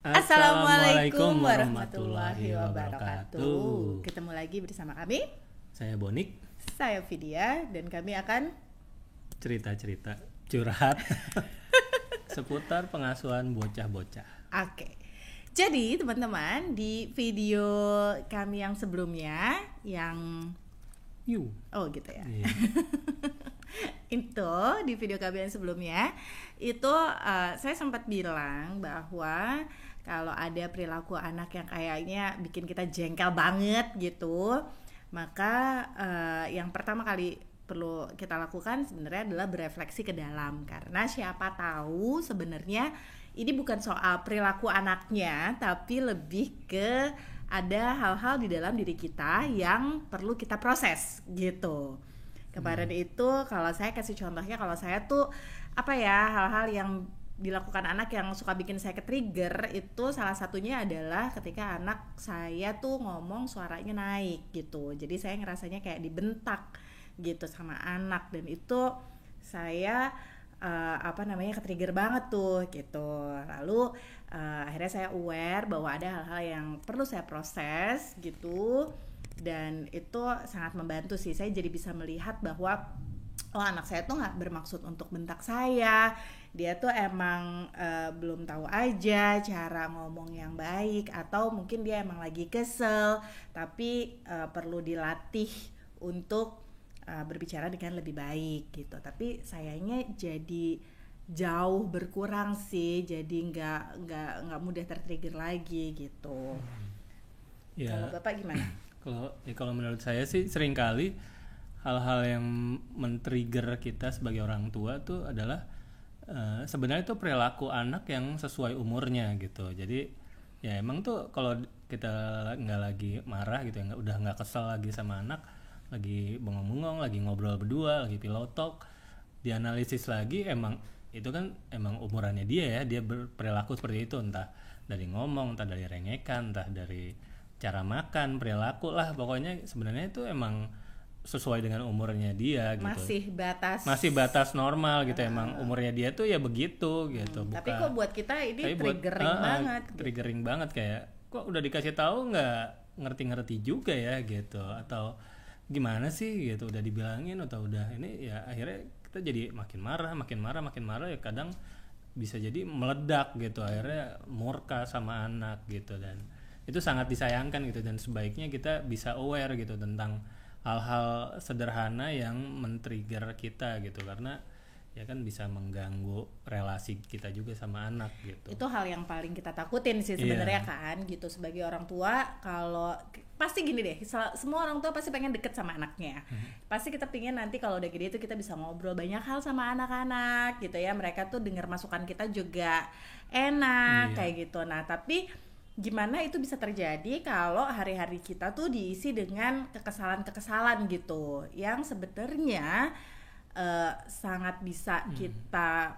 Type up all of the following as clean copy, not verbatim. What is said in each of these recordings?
Assalamualaikum warahmatullahi wabarakatuh. Ketemu lagi bersama kami. Saya Bonik. Saya Vidya dan kami akan cerita-cerita curhat seputar pengasuhan bocah-bocah. Oke. Jadi teman-teman, di video kami yang sebelumnya Oh gitu ya. Iya. Itu di video kami yang sebelumnya itu saya sempat bilang bahwa kalau ada perilaku anak yang kayaknya bikin kita jengkel banget gitu, maka yang pertama kali perlu kita lakukan sebenarnya adalah berefleksi ke dalam, karena siapa tahu sebenarnya ini bukan soal perilaku anaknya, tapi lebih ke ada hal-hal di dalam diri kita yang perlu kita proses gitu. Kemarin itu kalau saya kasih contohnya, kalau saya tuh hal-hal yang dilakukan anak yang suka bikin saya ke-trigger itu salah satunya adalah ketika anak saya tuh ngomong suaranya naik gitu. Jadi saya ngerasanya kayak dibentak gitu sama anak, dan itu saya ke-trigger banget tuh gitu. Lalu akhirnya saya aware bahwa ada hal-hal yang perlu saya proses gitu, dan itu sangat membantu sih. Saya jadi bisa melihat bahwa anak saya tuh nggak bermaksud untuk bentak saya, dia tuh emang belum tahu aja cara ngomong yang baik, atau mungkin dia emang lagi kesel tapi perlu dilatih untuk berbicara dengan lebih baik gitu. Tapi sayangnya jadi jauh berkurang sih, jadi nggak mudah tertrigger lagi gitu. Ya. Kalau Bapak gimana? Kalau menurut saya sih seringkali hal-hal yang men-trigger kita sebagai orang tua tuh adalah sebenarnya itu perilaku anak yang sesuai umurnya gitu. Jadi ya emang tuh kalau kita nggak lagi marah gitu ya, udah nggak kesel lagi sama anak, lagi bengong-bengong, lagi ngobrol berdua, lagi pillow talk, dianalisis lagi, emang itu kan emang umurannya dia ya, dia berperilaku seperti itu, entah dari ngomong, entah dari rengekan, entah dari cara makan, perilaku lah, pokoknya sebenarnya itu emang sesuai dengan umurnya dia gitu. Masih batas normal gitu, emang umurnya dia tuh ya begitu gitu. Tapi kok buat kita ini triggering banget kayak kok udah dikasih tahu nggak ngerti-ngerti juga ya gitu, atau gimana sih gitu, udah dibilangin atau udah ini ya, akhirnya kita jadi makin marah ya, kadang bisa jadi meledak gitu, akhirnya murka sama anak gitu. Dan itu sangat disayangkan gitu, dan sebaiknya kita bisa aware gitu tentang hal-hal sederhana yang men-trigger kita gitu, karena ya kan bisa mengganggu relasi kita juga sama anak gitu. Itu hal yang paling kita takutin sih sebenarnya kan gitu, sebagai orang tua. Kalau pasti gini deh, semua orang tua pasti pengen deket sama anaknya. Pasti kita pengen nanti kalau udah gede itu kita bisa ngobrol banyak hal sama anak-anak gitu ya, mereka tuh dengar masukan kita juga enak kayak gitu. Nah tapi gimana itu bisa terjadi kalau hari-hari kita tuh diisi dengan kekesalan-kekesalan gitu, yang sebenarnya sangat bisa kita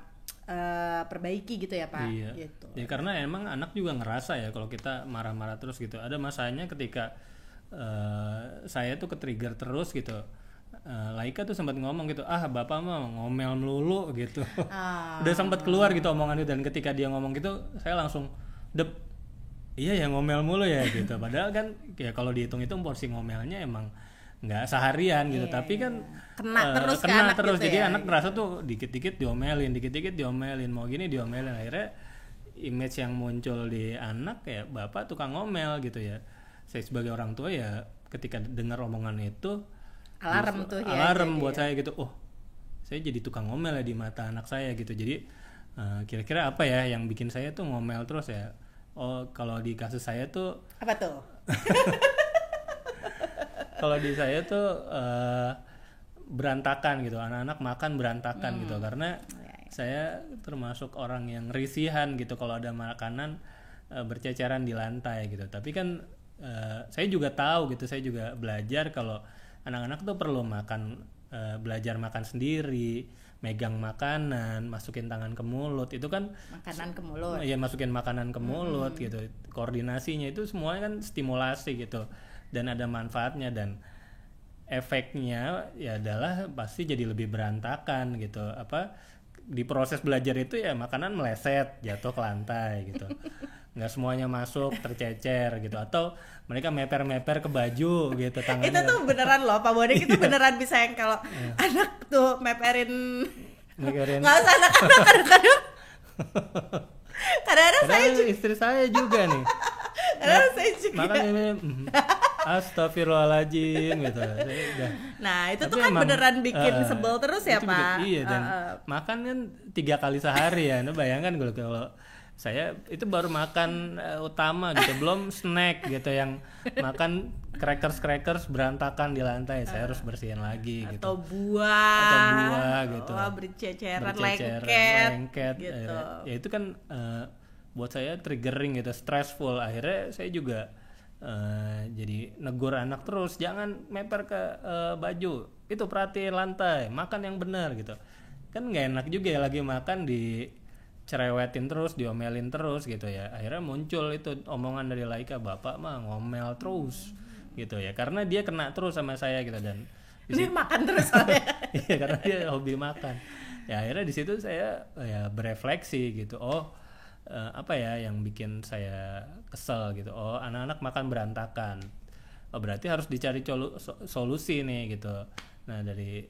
perbaiki gitu ya Pak. Iya. Gitu. Ya karena emang anak juga ngerasa ya kalau kita marah-marah terus gitu. Ada masanya ketika saya tuh ke-trigger terus gitu. Laika tuh sempat ngomong gitu, bapak mah ngomel melulu gitu. Udah sempat keluar gitu omongan itu, dan ketika dia ngomong gitu saya langsung iya ya ngomel mulu ya gitu. Padahal kan ya kalau dihitung-hitung porsi ngomelnya emang nggak seharian gitu, tapi kan kena terus gitu. Jadi ya, anak merasa tuh dikit-dikit diomelin, mau gini diomelin, akhirnya image yang muncul di anak ya bapak tukang ngomel gitu ya. Saya sebagai orang tua ya ketika dengar omongan itu alarm buat saya gitu, saya jadi tukang ngomel ya di mata anak saya gitu. Jadi kira-kira apa ya yang bikin saya tuh ngomel terus ya? Kalau di kasus saya tuh apa tuh? Kalau di saya tuh berantakan gitu, anak-anak makan berantakan gitu, karena saya termasuk orang yang risihan gitu kalau ada makanan berceceran di lantai gitu. Tapi kan saya juga tahu gitu, saya juga belajar kalau anak-anak tuh perlu belajar makan sendiri, megang makanan, masukin tangan ke mulut, itu kan makanan ke mulut. Iya, masukin makanan ke mulut gitu. Koordinasinya itu semuanya kan stimulasi gitu, dan ada manfaatnya, dan efeknya ya adalah pasti jadi lebih berantakan gitu. Di proses belajar itu ya makanan meleset, jatuh ke lantai gitu. nggak semuanya masuk tercecer gitu, atau mereka meper ke baju gitu tangannya. Itu tuh beneran loh Pak Bonik, itu beneran bisa yang kalau anak tuh meperin. Nggak usah anak-anak, kadang-kadang saya juga, istri saya juga nih kadang saya juga makanya astagfirullahaladzim gitu. Nah itu Tapi tuh kan emang, beneran bikin sebel terus ya Pak. Iya, dan makan kan 3 kali sehari ya. Nah, bayangkan kalau saya itu baru makan utama gitu, belum snack gitu yang makan crackers berantakan di lantai, saya harus bersihin lagi gitu. Atau buah gitu. Berceceran lengket gitu. Ya itu kan buat saya triggering gitu, stressful. Akhirnya saya juga jadi negur anak terus, jangan meper ke baju, itu perhatiin lantai, makan yang benar gitu. Kan nggak enak juga ya lagi makan dicerewetin terus, diomelin terus gitu ya. Akhirnya muncul itu omongan dari Laika, bapak mah ngomel terus gitu ya, karena dia kena terus sama saya gitu. Dan ini makan terus soalnya. iya, karena dia hobi makan ya. Akhirnya di situ saya ya berefleksi gitu, apa ya yang bikin saya kesel gitu. Anak-anak makan berantakan, berarti harus dicari solusi nih gitu. Nah dari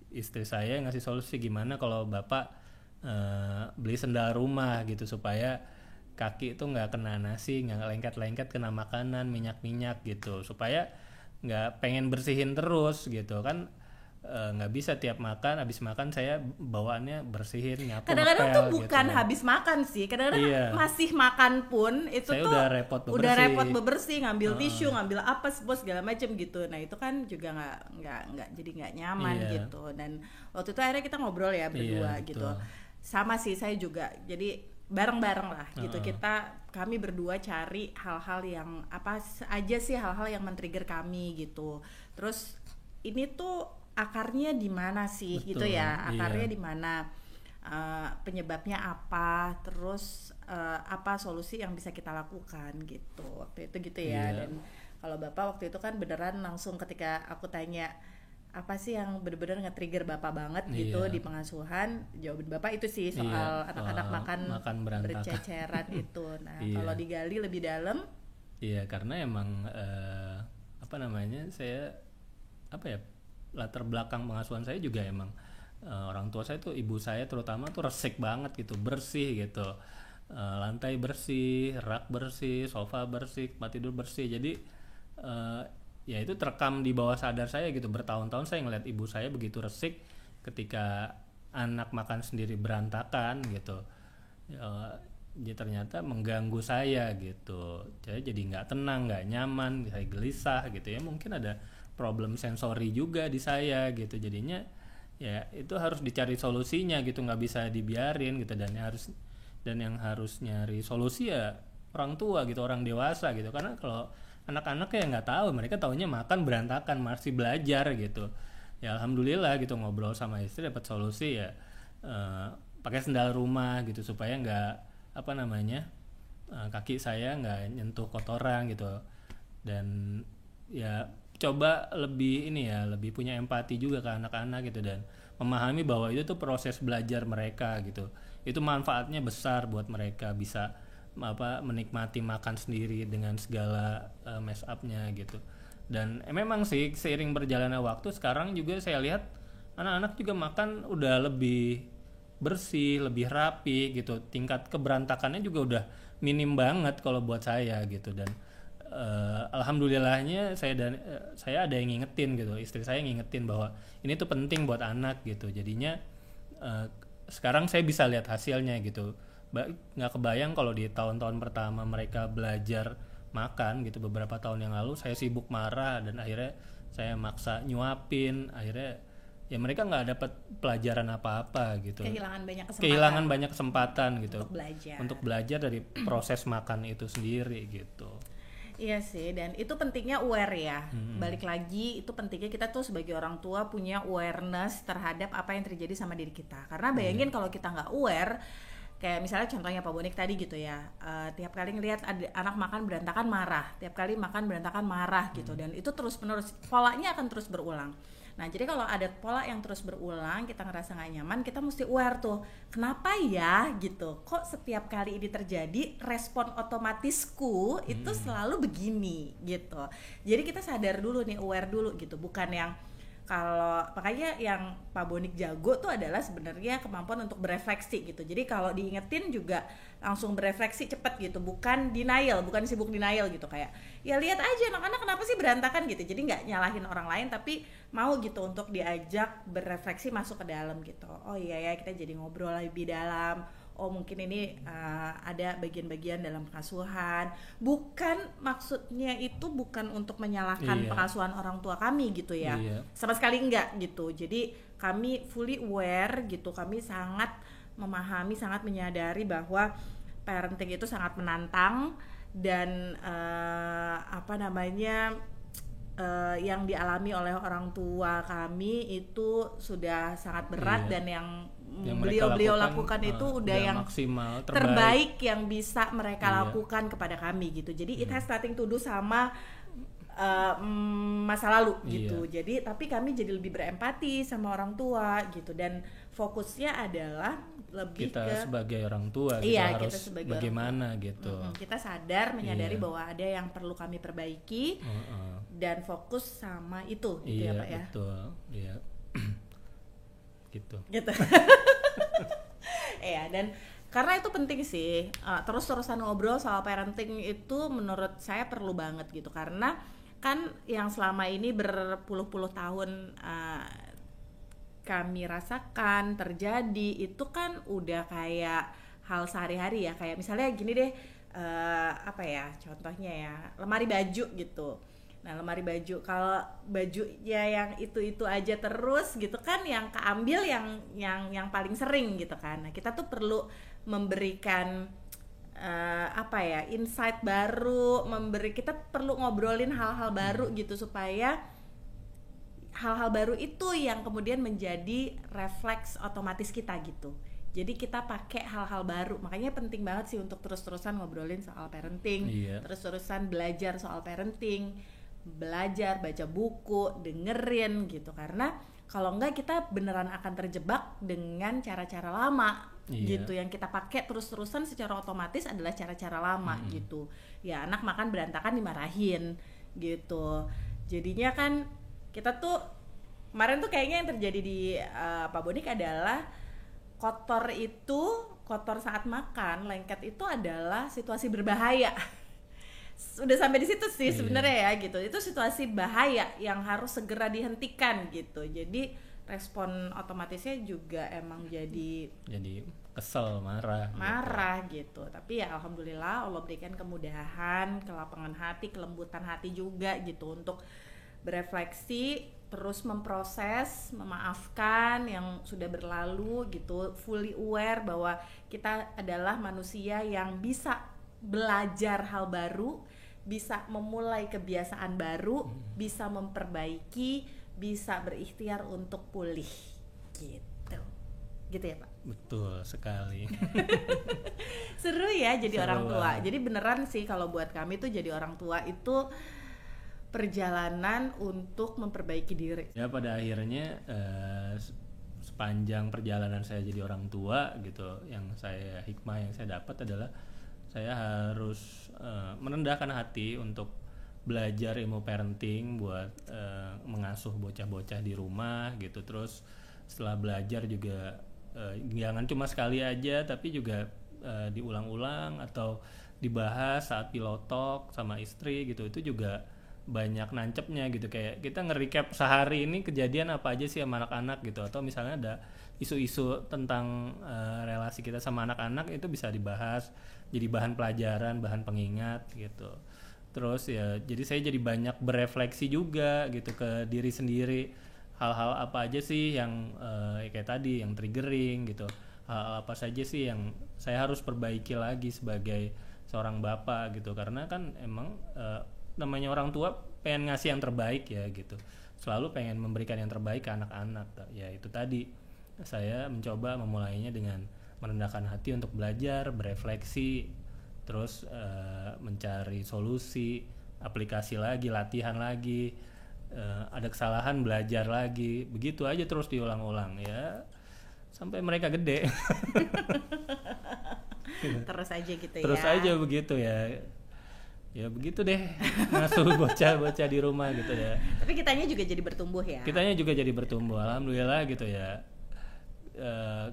istri saya ngasih solusi, gimana kalau bapak beli sendal rumah gitu, supaya kaki itu nggak kena nasi, nggak lengket-lengket kena makanan, minyak-minyak gitu, supaya nggak pengen bersihin terus gitu kan. Nggak bisa tiap makan, habis makan saya bawaannya bersihin, nyapu, kadang-kadang tuh bukan gitu. Habis makan sih, kadang-kadang iya. Masih makan pun itu saya tuh udah repot bebersih, ngambil tisu, ngambil apa segala macam gitu. Nah itu kan juga nggak jadi nggak nyaman gitu. Dan waktu itu akhirnya kita ngobrol ya berdua gitu. Sama sih saya juga, jadi bareng-bareng lah gitu. Kami berdua cari hal-hal yang apa aja sih, hal-hal yang men-trigger kami gitu. Terus ini tuh akarnya di mana sih? Betul, gitu ya, akarnya di mana, penyebabnya apa, terus apa solusi yang bisa kita lakukan gitu waktu itu gitu ya. Dan kalau Bapak waktu itu kan beneran langsung ketika aku tanya apa sih yang benar-benar nge-trigger Bapak banget gitu di pengasuhan, jawaban Bapak itu sih soal anak-anak makan berceceran itu. Nah kalau digali lebih dalam, karena emang saya latar belakang pengasuhan saya juga emang orang tua saya tuh, ibu saya terutama tuh resik banget gitu, bersih gitu, lantai bersih, rak bersih, sofa bersih, tempat tidur bersih. Jadi ya itu terekam di bawah sadar saya gitu. Bertahun-tahun saya ngeliat ibu saya begitu resik ketika anak makan sendiri berantakan gitu. Dia ternyata mengganggu saya gitu. Saya jadi nggak tenang, nggak nyaman, saya gelisah gitu ya. Mungkin ada problem sensori juga di saya gitu. Jadinya ya itu harus dicari solusinya gitu, nggak bisa dibiarin gitu. Dan yang harus nyari solusi ya orang tua gitu, orang dewasa gitu. Karena kalau anak-anak ya nggak tahu, mereka taunya makan berantakan, masih belajar gitu. Ya alhamdulillah gitu, ngobrol sama istri dapat solusi ya, pakai sendal rumah gitu supaya nggak kaki saya nggak nyentuh kotoran gitu. Dan ya coba lebih lebih punya empati juga ke anak-anak gitu, dan memahami bahwa itu tuh proses belajar mereka gitu. Itu manfaatnya besar buat mereka, bisa menikmati makan sendiri dengan segala mess up-nya gitu. Dan memang sih seiring berjalannya waktu sekarang juga saya lihat anak-anak juga makan udah lebih bersih, lebih rapi gitu. Tingkat keberantakannya juga udah minim banget kalau buat saya gitu. Dan alhamdulillahnya saya ada yang ngingetin gitu, istri saya ngingetin bahwa ini tuh penting buat anak gitu. Jadinya sekarang saya bisa lihat hasilnya gitu. Nggak kebayang kalau di tahun-tahun pertama mereka belajar makan gitu, beberapa tahun yang lalu saya sibuk marah dan akhirnya saya maksa nyuapin, akhirnya ya mereka nggak dapat pelajaran apa-apa gitu, kehilangan banyak kesempatan gitu untuk belajar dari proses makan itu sendiri gitu. Iya sih, dan itu pentingnya aware ya. Balik lagi, itu pentingnya kita tuh sebagai orang tua punya awareness terhadap apa yang terjadi sama diri kita. Karena bayangin kalau kita nggak aware, kayak misalnya contohnya Pak Bonik tadi gitu ya, tiap kali ngelihat anak makan berantakan marah, tiap kali makan berantakan marah gitu, dan itu terus menerus, polanya akan terus berulang. Nah, jadi kalau ada pola yang terus berulang, kita ngerasa nggak nyaman, kita mesti aware tuh, kenapa ya gitu? Kok setiap kali ini terjadi, respon otomatisku itu selalu begini gitu. Jadi kita sadar dulu nih, aware dulu gitu, bukan yang kalau makanya yang Pak Bonik jago tuh adalah sebenarnya kemampuan untuk berefleksi gitu. Jadi kalau diingetin juga langsung berefleksi cepet gitu, bukan denial, bukan sibuk denial gitu, kayak ya lihat aja anak-anak kenapa sih berantakan gitu. Jadi nggak nyalahin orang lain, tapi mau gitu untuk diajak berefleksi masuk ke dalam gitu. Oh iya ya, kita jadi ngobrol lebih dalam. Oh mungkin ini ada bagian-bagian dalam pengasuhan. Bukan, maksudnya itu bukan untuk menyalahkan pengasuhan orang tua kami gitu ya. Sama sekali enggak gitu. Jadi kami fully aware gitu. Kami sangat memahami, sangat menyadari bahwa parenting itu sangat menantang dan yang dialami oleh orang tua kami itu sudah sangat berat dan yang beliau lakukan itu udah yang maksimal, terbaik yang bisa mereka lakukan kepada kami gitu. Jadi it has nothing to do sama masa lalu gitu. Jadi tapi kami jadi lebih berempati sama orang tua gitu, dan fokusnya adalah lebih kita ke sebagai orang tua gitu, harus bagaimana gitu. Kita sadar menyadari bahwa ada yang perlu kami perbaiki dan fokus sama itu gitu ya Pak ya. Betul. Iya. gitu. Iya, dan karena itu penting sih, terus-terusan ngobrol soal parenting itu menurut saya perlu banget gitu, karena kan yang selama ini berpuluh-puluh tahun kami rasakan terjadi itu kan udah kayak hal sehari-hari ya, kayak misalnya gini deh, contohnya ya lemari baju gitu. Nah, lemari baju, kalau bajunya yang itu aja terus gitu kan, yang keambil yang paling sering gitu kan. Nah, kita tuh perlu memberikan insight baru, kita perlu ngobrolin hal-hal baru gitu, supaya hal-hal baru itu yang kemudian menjadi refleks otomatis kita gitu. Jadi kita pakai hal-hal baru. Makanya penting banget sih untuk terus-terusan ngobrolin soal parenting, terus-terusan belajar soal parenting, belajar, baca buku, dengerin gitu, karena kalau enggak kita beneran akan terjebak dengan cara-cara lama gitu, yang kita pakai terus-terusan secara otomatis adalah cara-cara lama gitu. Ya anak makan berantakan dimarahin gitu, jadinya kan kita tuh kemarin tuh kayaknya yang terjadi di Pak Bonik adalah kotor saat makan, lengket itu adalah situasi berbahaya. Udah sampai di situ sih sebenarnya ya gitu. Itu situasi bahaya yang harus segera dihentikan gitu. Jadi respon otomatisnya juga emang jadi kesel, marah gitu. Tapi ya alhamdulillah Allah berikan kemudahan, kelapangan hati, kelembutan hati juga gitu untuk berefleksi, terus memproses, memaafkan yang sudah berlalu gitu, fully aware bahwa kita adalah manusia yang bisa belajar hal baru, bisa memulai kebiasaan baru, bisa memperbaiki, bisa berikhtiar untuk pulih gitu ya Pak? Betul sekali. Seru ya jadi orang tua. Jadi beneran sih kalau buat kami tuh jadi orang tua itu perjalanan untuk memperbaiki diri. Ya pada akhirnya sepanjang perjalanan saya jadi orang tua gitu, hikmah yang saya dapat adalah saya harus merendahkan hati untuk belajar ilmu parenting buat mengasuh bocah-bocah di rumah gitu. Terus setelah belajar juga jangan cuma sekali aja, tapi juga diulang-ulang atau dibahas saat pilotok sama istri gitu. Itu juga banyak nancepnya gitu, kayak kita nge-recap sehari ini kejadian apa aja sih sama anak-anak gitu, atau misalnya ada isu-isu tentang relasi kita sama anak-anak, itu bisa dibahas jadi bahan pelajaran, bahan pengingat gitu. Terus ya jadi saya jadi banyak berefleksi juga gitu ke diri sendiri, hal-hal apa aja sih yang kayak tadi yang triggering gitu, hal-hal apa saja sih yang saya harus perbaiki lagi sebagai seorang bapak gitu, karena kan emang namanya orang tua pengen ngasih yang terbaik ya gitu, selalu pengen memberikan yang terbaik ke anak-anak. Ya itu tadi saya mencoba memulainya dengan merendahkan hati untuk belajar, berefleksi, terus mencari solusi, aplikasi lagi, latihan lagi, ada kesalahan belajar lagi, begitu aja terus diulang-ulang ya sampai mereka gede. Terus aja gitu Terus ya. aja begitu ya. Ya begitu deh ngasuh bocah-bocah di rumah gitu ya. Tapi kitanya juga jadi bertumbuh ya. Kitanya juga jadi bertumbuh, alhamdulillah gitu ya.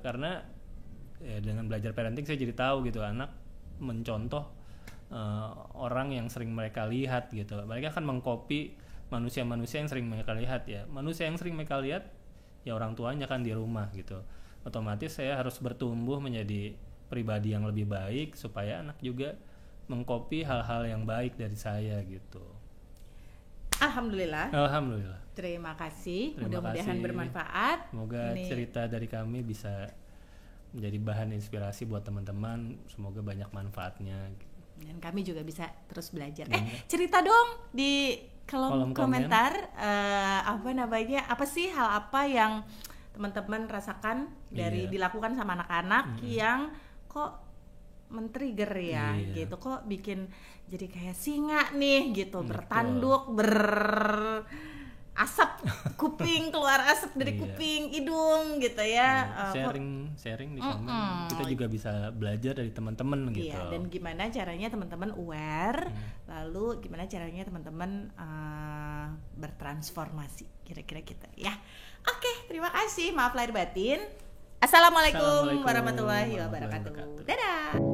Karena ya dengan belajar parenting saya jadi tahu gitu anak mencontoh orang yang sering mereka lihat gitu. Mereka akan mengcopy manusia-manusia yang sering mereka lihat ya. Manusia yang sering mereka lihat ya orang tuanya kan di rumah gitu. Otomatis saya harus bertumbuh menjadi pribadi yang lebih baik supaya anak juga mengcopy hal-hal yang baik dari saya gitu. Alhamdulillah. Alhamdulillah. Terima kasih. Terima Mudah-mudahan kasih. bermanfaat. Semoga Ini cerita dari kami bisa menjadi bahan inspirasi buat teman-teman. Semoga banyak manfaatnya. dan kami juga bisa terus belajar. Cerita dong di kolom komentar apa namanya? Apa sih hal apa yang teman-teman rasakan dari dilakukan sama anak-anak yang kok men-trigger ya gitu, kok bikin jadi kayak singa nih gitu, bertanduk, asap kuping, keluar asap dari kuping, hidung gitu ya. Sharing di kami kita juga bisa belajar dari teman-teman gitu. Iya, dan gimana caranya teman-teman aware, lalu gimana caranya teman-teman bertransformasi kira-kira kita ya. Oke, terima kasih, maaf lahir batin. Assalamualaikum warahmatullahi wabarakatuh. Dadah.